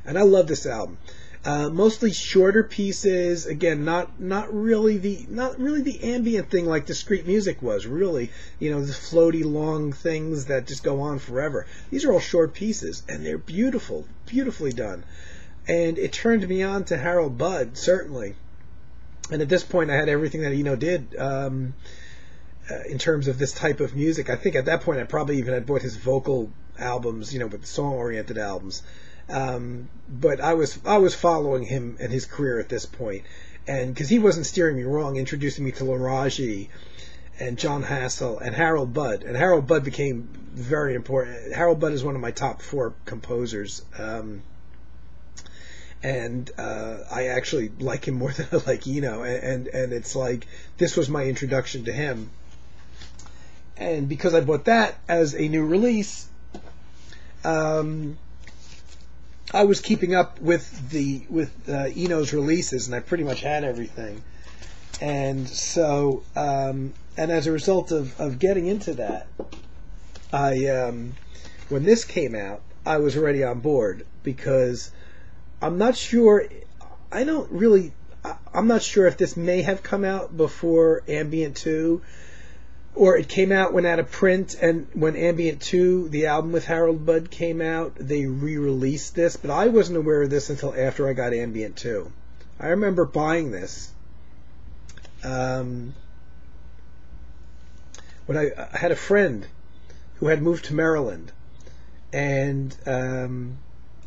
And I love this album. Mostly shorter pieces. Again, not really the ambient thing like Discrete music was. Really, the floaty long things that just go on forever. These are all short pieces, and they're beautiful, beautifully done. And it turned me on to Harold Budd, certainly. And at this point, I had everything that Eno did in terms of this type of music. I think at that point, I probably even had bought his vocal albums, with song-oriented albums. But I was following him and his career at this point, and because he wasn't steering me wrong, introducing me to Laraji and John Hassell and Harold Budd. And Harold Budd became very important. Harold Budd is one of my top 4 composers, and I actually like him more than I like Eno. And it's like this was my introduction to him. And because I bought that as a new release, I was keeping up with Eno's releases, and I pretty much had everything. And so, and as a result of getting into that, when this came out, I was already on board, because I'm not sure. I'm not sure if this may have come out before Ambient 2. Or it came out when out of print, and when Ambient 2, the album with Harold Budd, came out, they re-released this, but I wasn't aware of this until after I got Ambient 2. I remember buying this. When I had a friend who had moved to Maryland, and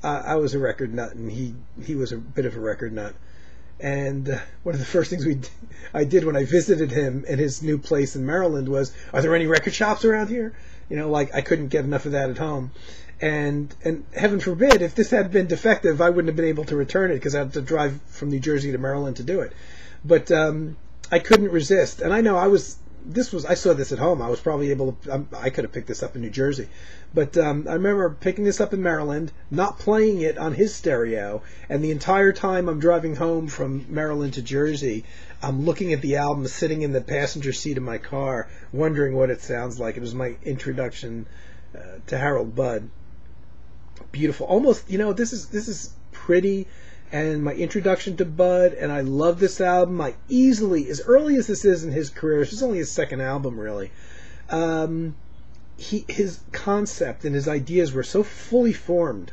I was a record nut, and he was a bit of a record nut. And one of the first things I did when I visited him at his new place in Maryland was, are there any record shops around here? Like I couldn't get enough of that at home. And heaven forbid, if this had been defective, I wouldn't have been able to return it because I had to drive from New Jersey to Maryland to do it. But I couldn't resist. And I know I saw this at home. I was probably able to, I could have picked this up in New Jersey. But I remember picking this up in Maryland, not playing it on his stereo, and the entire time I'm driving home from Maryland to Jersey, I'm looking at the album sitting in the passenger seat of my car, wondering what it sounds like. It was my introduction to Harold Budd. Beautiful. Almost, this is pretty, and my introduction to Bud, and I love this album. I easily, as early as this is in his career, this is only his second album, really. His concept and his ideas were so fully formed,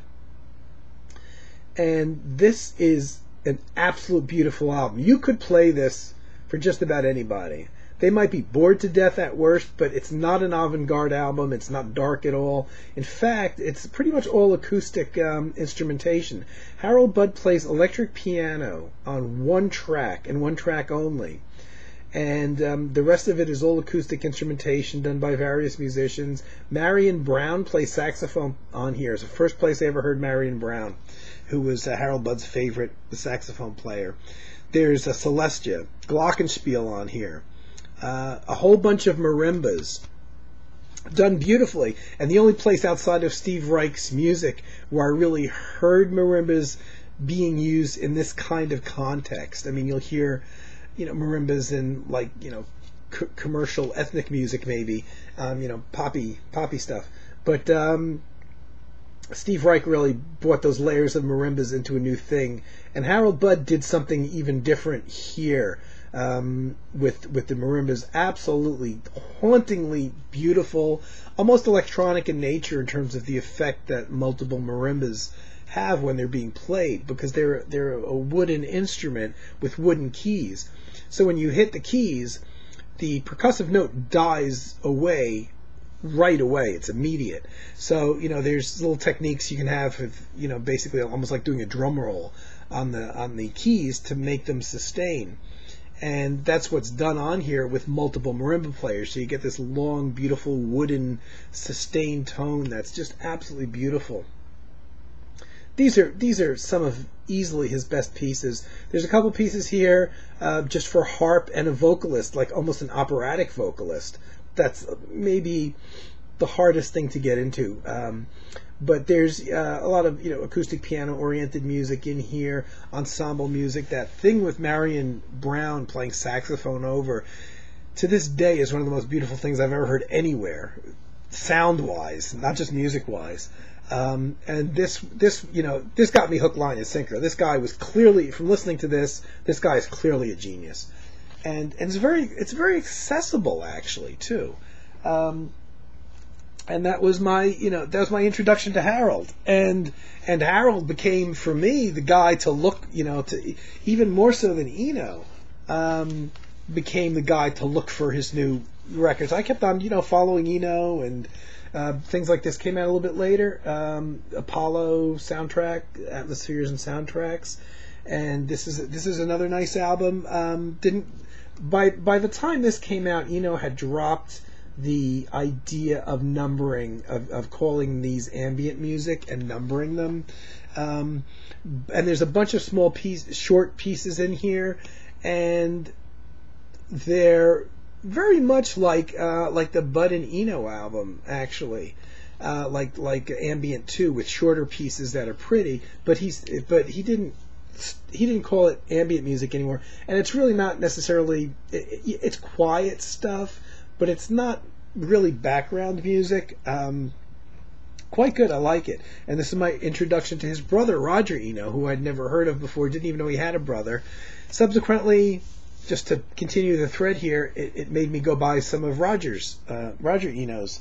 and this is an absolute beautiful album. You could play this for just about anybody. They might be bored to death at worst, but it's not an avant-garde album. It's not dark at all. In fact, it's pretty much all acoustic instrumentation. Harold Budd plays electric piano on one track, and one track only. And the rest of it is all acoustic instrumentation done by various musicians. Marion Brown plays saxophone on here. It's the first place I ever heard Marion Brown, who was Harold Budd's favorite saxophone player. There's a Celestia, glockenspiel on here. A whole bunch of marimbas done beautifully, and the only place outside of Steve Reich's music where I really heard marimbas being used in this kind of context. I mean, you'll hear marimbas in commercial ethnic music, maybe poppy stuff, but Steve Reich really brought those layers of marimbas into a new thing, and Harold Budd did something even different here. With the marimbas, absolutely hauntingly beautiful, almost electronic in nature in terms of the effect that multiple marimbas have when they're being played, because they're a wooden instrument with wooden keys. So when you hit the keys, the percussive note dies away right away. It's immediate. So there's little techniques you can have with basically almost like doing a drum roll on the keys to make them sustain. And that's what's done on here with multiple marimba players. So you get this long, beautiful, wooden, sustained tone that's just absolutely beautiful. These are some of easily his best pieces. There's a couple pieces here just for harp and a vocalist, like almost an operatic vocalist. That's maybe the hardest thing to get into. But there's a lot of acoustic piano-oriented music in here, ensemble music. That thing with Marion Brown playing saxophone over, to this day, is one of the most beautiful things I've ever heard anywhere, sound-wise, not just music-wise. And this got me hook, line, and sinker. This guy was clearly, from listening to this guy is clearly a genius, and it's very accessible actually too. And that was my introduction to Harold, and Harold became for me the guy to look, to even more so than Eno, became the guy to look for his new records. I kept on, following Eno, and things like this came out a little bit later. Apollo soundtrack, Atmospheres and Soundtracks, and this is another nice album. By the time this came out, Eno had dropped the idea of numbering, of calling these ambient music and numbering them, and there's a bunch of small short pieces in here, and they're very much like the Bud and Eno album, actually, like Ambient 2, with shorter pieces that are pretty, but he didn't call it ambient music anymore, and it's really not necessarily, it's quiet stuff, but it's not really background music. Quite good. I like it. And this is my introduction to his brother, Roger Eno, who I'd never heard of before, didn't even know he had a brother. Subsequently, just to continue the thread here, it made me go buy some of Roger Eno's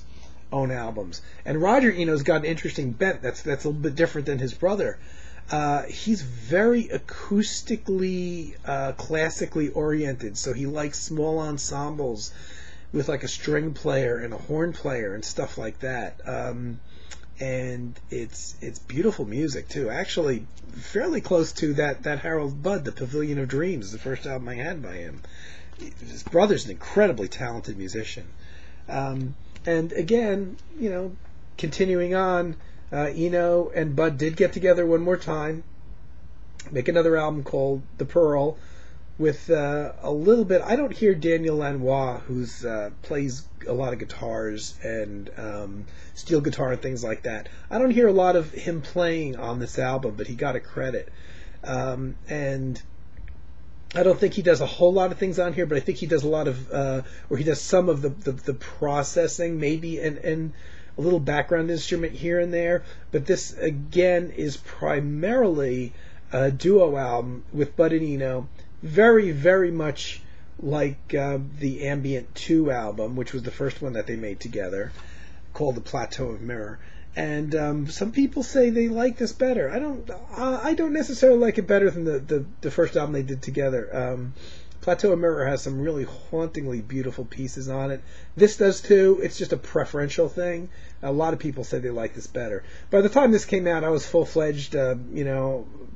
own albums. And Roger Eno's got an interesting bent that's a little bit different than his brother. He's very acoustically, classically oriented, so he likes small ensembles with like a string player and a horn player and stuff like that. and it's beautiful music too. Actually, fairly close to that Harold Budd, the Pavilion of Dreams, is the first album I had by him. His brother's an incredibly talented musician. And again, continuing on, Eno and Bud did get together one more time, make another album called The Pearl, with a little bit. I don't hear Daniel Lanois, who's plays a lot of guitars and steel guitar and things like that. I don't hear a lot of him playing on this album, but he got a credit. And I don't think he does a whole lot of things on here, but I think he does a lot of, or he does some of the processing, maybe, and a little background instrument here and there. But this, again, is primarily a duo album with Bud and Eno, very, very much like the Ambient 2 album, which was the first one that they made together, called The Plateau of Mirror. And some people say they like this better. I don't necessarily like it better than the first album they did together. Plateau of Mirror has some really hauntingly beautiful pieces on it. This does too. It's just a preferential thing. A lot of people say they like this better. By the time this came out, I was full-fledged,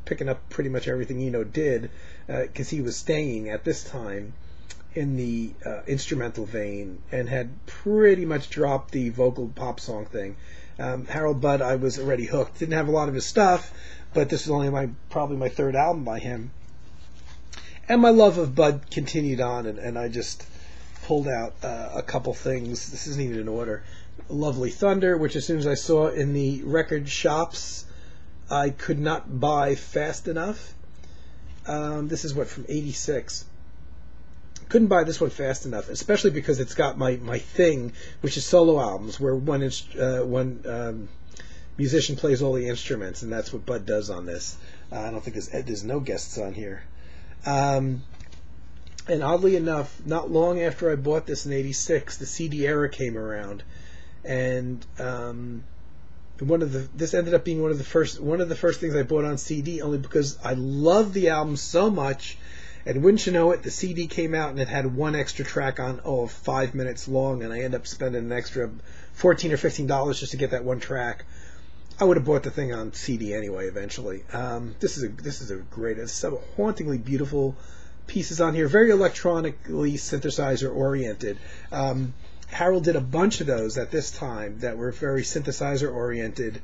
picking up pretty much everything Eno did, because he was staying at this time in the instrumental vein and had pretty much dropped the vocal pop song thing. Harold Budd, I was already hooked. Didn't have a lot of his stuff, but this is only probably my third album by him. And my love of Bud continued on, and I just pulled out a couple things. This isn't even in order. Lovely Thunder, which as soon as I saw in the record shops, I could not buy fast enough. This is from '86. Couldn't buy this one fast enough, especially because it's got my thing, which is solo albums, where one musician plays all the instruments, and that's what Bud does on this. I don't think there's no guests on here. And oddly enough, not long after I bought this in '86, the CD era came around, and this ended up being one of the first things I bought on CD, only because I loved the album so much. And wouldn't you know it, the CD came out and it had one extra track on, 5 minutes long, and I ended up spending an extra $14 or $15 just to get that one track. I would have bought the thing on CD anyway eventually. This is a great, it's some hauntingly beautiful pieces on here, very electronically synthesizer oriented. Harold did a bunch of those at this time that were very synthesizer oriented,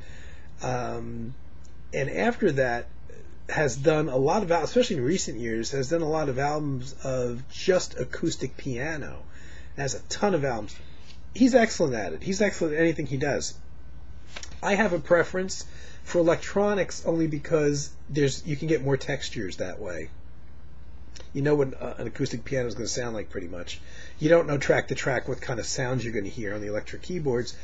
and after that has done a lot of, especially in recent years, has done a lot of albums of just acoustic piano. Has a ton of albums. He's excellent at it. He's excellent at anything he does. I have a preference for electronics only because you can get more textures that way. You know what an acoustic piano is going to sound like pretty much. You don't know track to track what kind of sounds you're going to hear on the electric keyboards.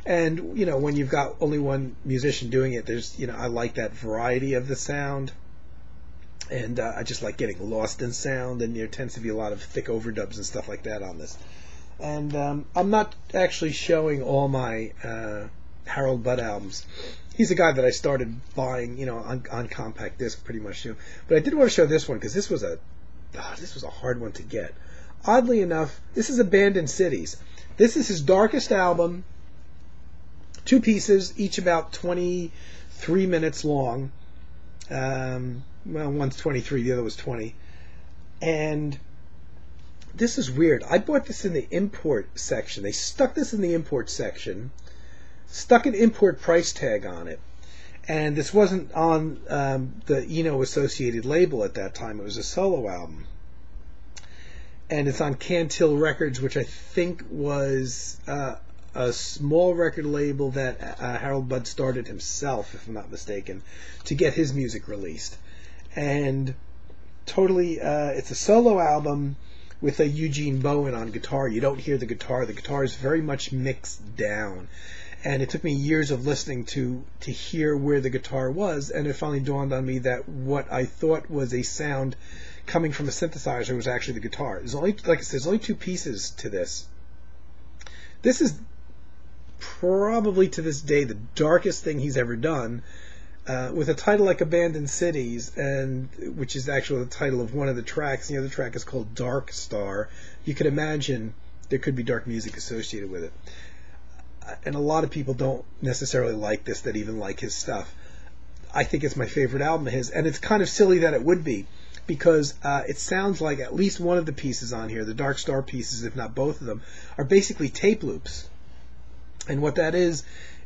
And, when you've got only one musician doing it, I like that variety of the sound. And I just like getting lost in sound. And there tends to be a lot of thick overdubs and stuff like that on this. And I'm not actually showing all my Harold Budd albums. He's a guy that I started buying, on compact disc pretty much too. But I did want to show this one because this was a hard one to get. Oddly enough, this is Abandoned Cities. This is his darkest album. 2 pieces, each about 23 minutes long. One's 23, the other was 20. And this is weird. I bought this in the import section. They stuck this in the import section, stuck an import price tag on it. And this wasn't on the Eno associated label at that time. It was a solo album. And it's on Cantil Records, which I think was a small record label that Harold Budd started himself, if I'm not mistaken, to get his music released. And totally, it's a solo album with a Eugene Bowen on guitar. You don't hear the guitar. The guitar is very much mixed down. And it took me years of listening to hear where the guitar was, and it finally dawned on me that what I thought was a sound coming from a synthesizer was actually the guitar. There's only, like I said, there's only 2 pieces to this. This is probably to this day the darkest thing he's ever done, with a title like Abandoned Cities, and which is actually the title of one of the tracks. The other track is called Dark Star. You could imagine there could be dark music associated with it. and a lot of people don't necessarily like this that even like his stuff. I think it's my favorite album of his, and it's kind of silly that it would be, because it sounds like at least one of the pieces on here, the Dark Star pieces, if not both of them, are basically tape loops. And what that is,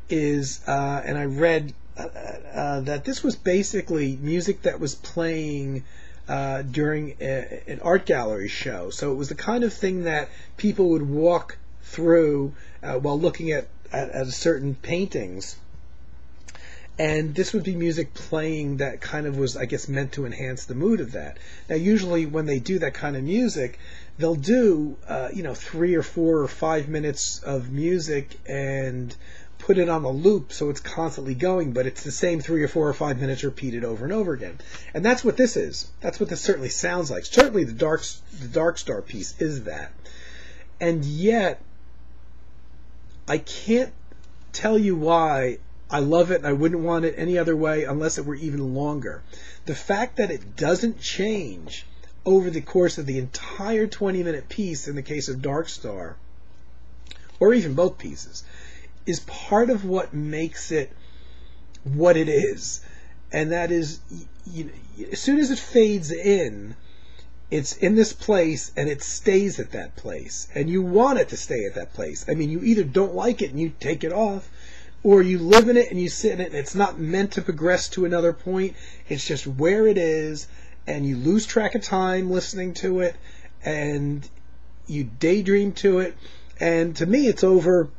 and I read that this was basically music that was playing during an art gallery show. So it was the kind of thing that people would walk through while looking at certain paintings. And this would be music playing that kind of was, I guess, meant to enhance the mood of that. Now, usually when they do that kind of music, they'll do, 3 or 4 or 5 minutes of music and put it on a loop so it's constantly going, but it's the same 3 or 4 or 5 minutes repeated over and over again. And that's what this is. That's what this certainly sounds like. Certainly the Dark Star piece is that. And yet, I can't tell you why I love it and I wouldn't want it any other way unless it were even longer. The fact that it doesn't change over the course of the entire 20-minute piece in the case of Dark Star, or even both pieces, is part of what makes it what it is. And that is, as soon as it fades in, it's in this place and it stays at that place. And you want it to stay at that place. I mean, you either don't like it and you take it off, or you live in it and you sit in it and it's not meant to progress to another point. It's just where it is, and you lose track of time listening to it, and you daydream to it. And to me, it's over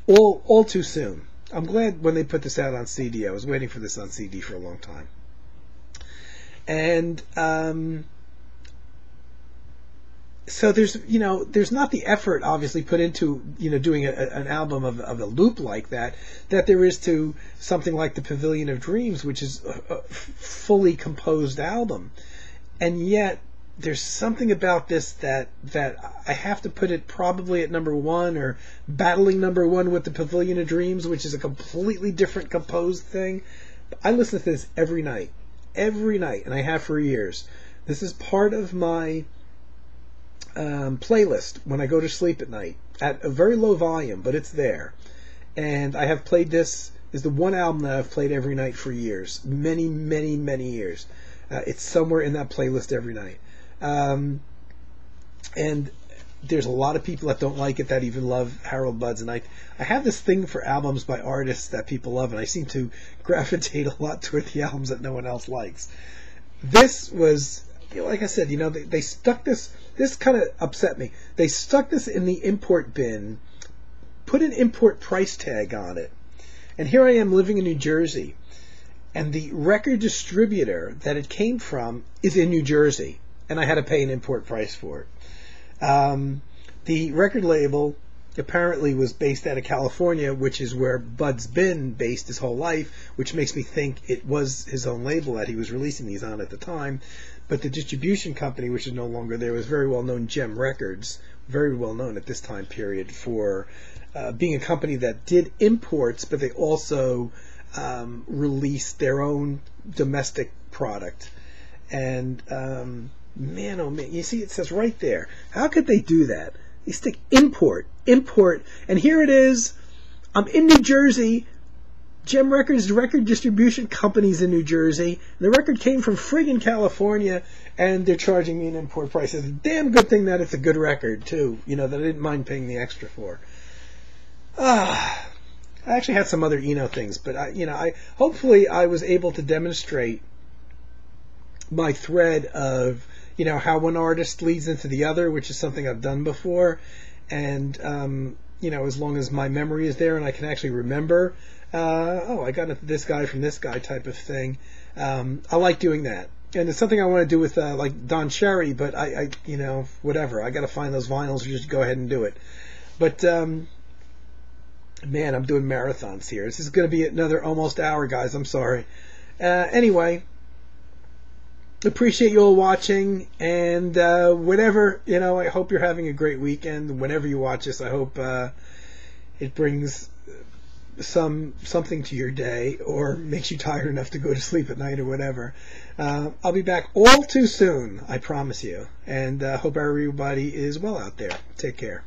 all too soon. I'm glad when they put this out on CD. I was waiting for this on CD for a long time. And so there's not the effort obviously put into doing an album of a loop like that there is to something like the Pavilion of Dreams, which is a fully composed album. And yet there's something about this that I have to put it probably at number one, or battling number one with the Pavilion of Dreams, which is a completely different composed thing. I listen to this every night, and I have for years. This is part of my playlist when I go to sleep at night, at a very low volume, but it's there. And I have played this. Is the one album that I've played every night for years, many years. It's somewhere in that playlist every night. And there's a lot of people that don't like it that even love Harold Buds, and I have this thing for albums by artists that people love, and I seem to gravitate a lot toward the albums that no one else likes. This was, like I said, they stuck this kind of upset me. They stuck this in the import bin, put an import price tag on it, and here I am living in New Jersey, and the record distributor that it came from is in New Jersey, and I had to pay an import price for it. The record label apparently was based out of California, which is where Bud's been based his whole life, which makes me think it was his own label that he was releasing these on at the time. But the distribution company, which is no longer there, was very well known, Gem Records, very well known at this time period for being a company that did imports, but they also released their own domestic product. And man, oh man, you see it says right there, how could they do that? They stick import, and here it is. I'm in New Jersey. Gem Records record distribution companies in New Jersey. The record came from friggin' California, and they're charging me an import price. It's a damn good thing that it's a good record too. That I didn't mind paying the extra for. I actually had some other Eno things, but hopefully I was able to demonstrate my thread of how one artist leads into the other, which is something I've done before, and as long as my memory is there and I can actually remember, I got into this guy from this guy type of thing. I like doing that, and it's something I want to do with like Don Cherry, but I whatever. I got to find those vinyls, or just go ahead and do it. But man, I'm doing marathons here. This is going to be another almost hour, guys. I'm sorry. Anyway. Appreciate you all watching, and whatever, I hope you're having a great weekend. Whenever you watch this, I hope it brings something to your day, or makes you tired enough to go to sleep at night, or whatever. I'll be back all too soon, I promise you, and hope everybody is well out there. Take care.